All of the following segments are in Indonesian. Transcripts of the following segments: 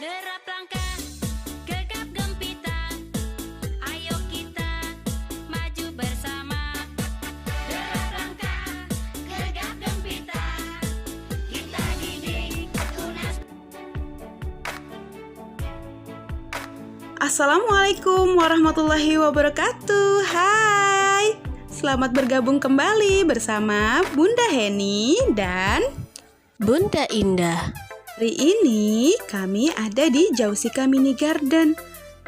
Derap langkah, gegap gempita, ayo kita maju bersama. Derap langkah, gegap gempita, kita didik tunas. Assalamualaikum warahmatullahi wabarakatuh. Hai, selamat bergabung kembali bersama Bunda Heni dan Bunda Indah. hari ini kami ada di Jausika Mini Garden.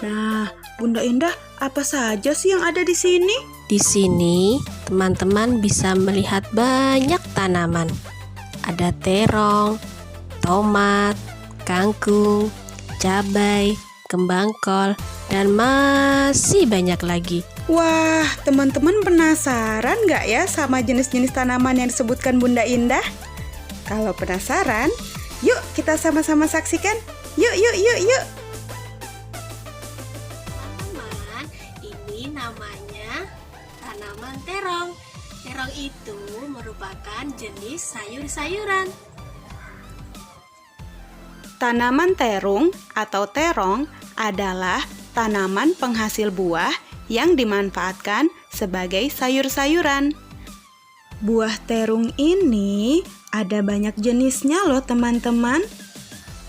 Nah, Bunda Indah, apa saja sih yang ada di sini? Di sini teman-teman bisa melihat banyak tanaman. Ada terong, tomat, kangkung, cabai, kembang kol, dan masih banyak lagi. Wah, teman-teman penasaran nggak ya sama jenis-jenis tanaman yang disebutkan Bunda Indah? Kalau penasaran, yuk kita sama-sama saksikan. Yuk. Teman, ini namanya tanaman terong. Terong itu merupakan jenis sayur-sayuran. Tanaman terung atau terong adalah tanaman penghasil buah yang dimanfaatkan sebagai sayur-sayuran. Buah terung ini ada banyak jenisnya loh teman-teman.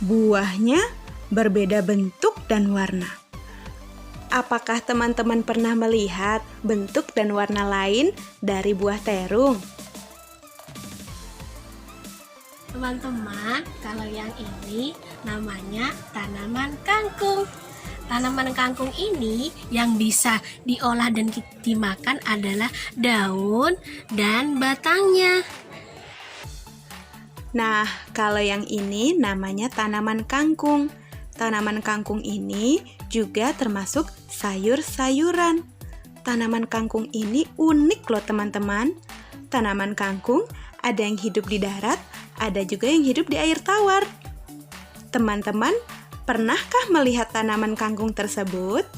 Buahnya berbeda bentuk dan warna. Apakah teman-teman pernah melihat bentuk dan warna lain dari buah terung? Teman-teman, kalau yang ini namanya tanaman kangkung. Tanaman kangkung ini yang bisa diolah dan dimakan adalah daun dan batangnya. Nah, kalau yang ini namanya tanaman kangkung. Tanaman kangkung ini juga termasuk sayur-sayuran. Tanaman kangkung ini unik loh teman-teman. Tanaman kangkung ada yang hidup di darat, ada juga yang hidup di air tawar. Teman-teman, pernahkah melihat tanaman kangkung tersebut?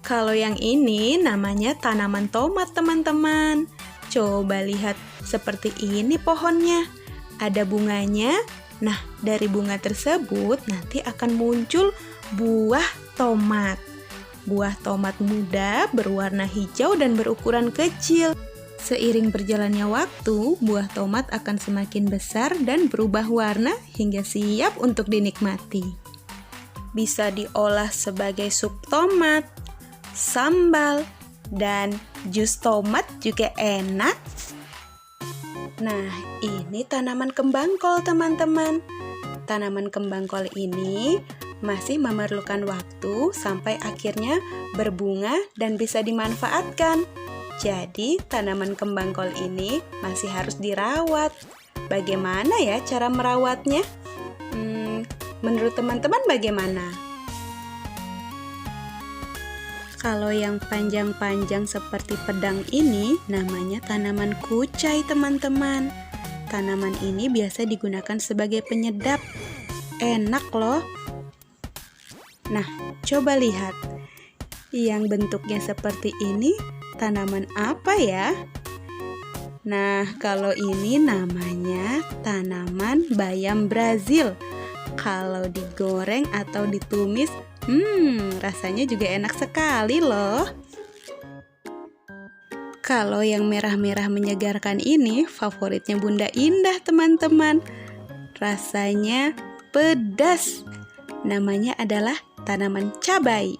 Kalau yang ini namanya tanaman tomat teman-teman. Coba lihat, seperti ini pohonnya. Ada bunganya. Nah, dari bunga tersebut nanti akan muncul buah tomat. Buah tomat muda berwarna hijau dan berukuran kecil. Seiring berjalannya waktu, buah tomat akan semakin besar dan berubah warna hingga siap untuk dinikmati. Bisa diolah sebagai sup tomat, sambal, dan jus tomat juga enak. Nah, ini tanaman kembang kol teman-teman. Tanaman kembang kol ini masih memerlukan waktu sampai akhirnya berbunga dan bisa dimanfaatkan. Jadi, tanaman kembang kol ini masih harus dirawat. Bagaimana ya cara merawatnya? Menurut teman-teman bagaimana? Kalau yang panjang-panjang seperti pedang ini namanya tanaman kucai teman-teman. Tanaman ini biasa digunakan sebagai penyedap. Enak loh. Nah, coba lihat. Yang bentuknya seperti ini tanaman apa ya? Nah, kalau ini namanya tanaman bayam Brazil. Kalau digoreng atau ditumis, rasanya juga enak sekali loh. Kalau yang merah-merah menyegarkan ini favoritnya Bunda Indah teman-teman. Rasanya pedas. Namanya adalah tanaman cabai.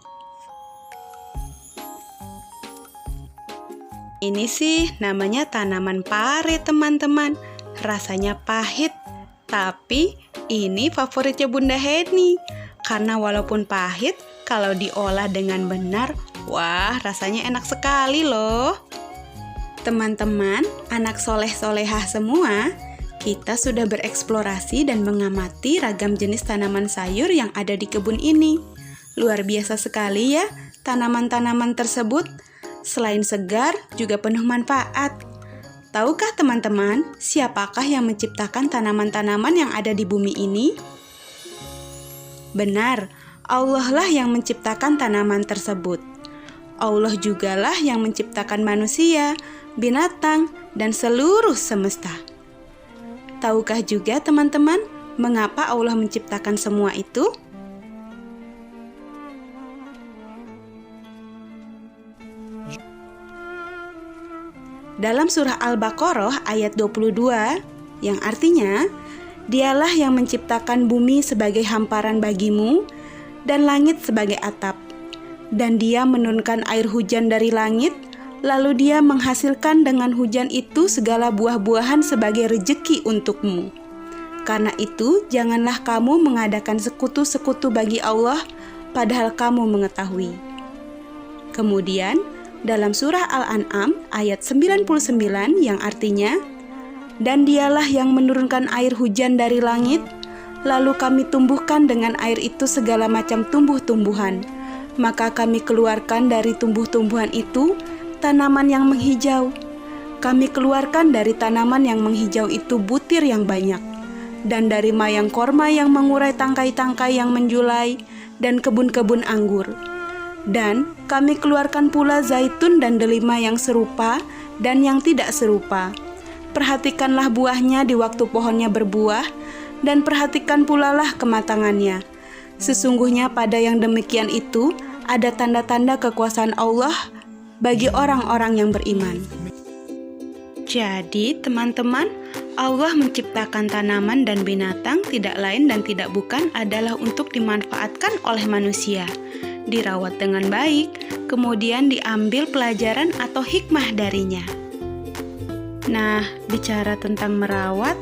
Ini sih namanya tanaman pare teman-teman. Rasanya pahit, tapi ini favoritnya Bunda Heni. Karena walaupun pahit, kalau diolah dengan benar, wah rasanya enak sekali loh. Teman-teman, anak soleh-solehah semua, kita sudah bereksplorasi dan mengamati ragam jenis tanaman sayur yang ada di kebun ini. Luar biasa sekali ya tanaman-tanaman tersebut. Selain segar, juga penuh manfaat. Tahukah teman-teman, siapakah yang menciptakan tanaman-tanaman yang ada di bumi ini? Benar, Allah lah yang menciptakan tanaman tersebut. Allah jugalah yang menciptakan manusia, binatang, dan seluruh semesta. Tahukah juga teman-teman mengapa Allah menciptakan semua itu? Dalam surah Al-Baqarah ayat 22, yang artinya, Dialah yang menciptakan bumi sebagai hamparan bagimu dan langit sebagai atap. Dan Dia menurunkan air hujan dari langit, lalu Dia menghasilkan dengan hujan itu segala buah-buahan sebagai rejeki untukmu. Karena itu, janganlah kamu mengadakan sekutu-sekutu bagi Allah, padahal kamu mengetahui. Kemudian, dalam surah Al-An'am ayat 99 yang artinya, dan Dialah yang menurunkan air hujan dari langit, lalu kami tumbuhkan dengan air itu segala macam tumbuh-tumbuhan. Maka kami keluarkan dari tumbuh-tumbuhan itu tanaman yang menghijau. Kami keluarkan dari tanaman yang menghijau itu butir yang banyak, dan dari mayang korma yang mengurai tangkai-tangkai yang menjulai, dan kebun-kebun anggur. Dan kami keluarkan pula zaitun dan delima yang serupa dan yang tidak serupa. Perhatikanlah buahnya di waktu pohonnya berbuah, dan perhatikan pulalah kematangannya. Sesungguhnya pada yang demikian itu ada tanda-tanda kekuasaan Allah bagi orang-orang yang beriman. Jadi, teman-teman, Allah menciptakan tanaman dan binatang tidak lain dan tidak bukan adalah untuk dimanfaatkan oleh manusia, dirawat dengan baik, kemudian diambil pelajaran atau hikmah darinya. Nah, bicara tentang merawat,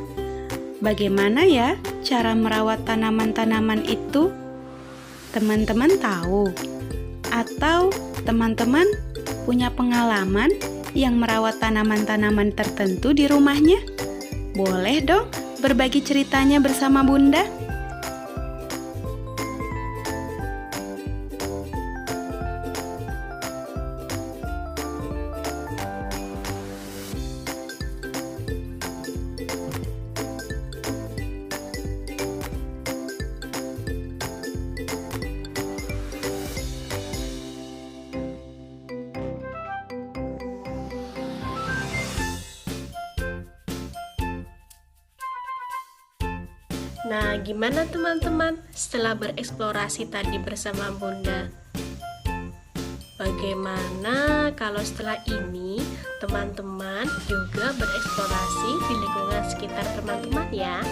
bagaimana ya cara merawat tanaman-tanaman itu? Teman-teman tahu? Atau teman-teman punya pengalaman yang merawat tanaman-tanaman tertentu di rumahnya? Boleh dong berbagi ceritanya bersama Bunda? Nah, gimana teman-teman setelah bereksplorasi tadi bersama Bunda? Bagaimana kalau setelah ini teman-teman juga bereksplorasi di lingkungan sekitar teman-teman ya?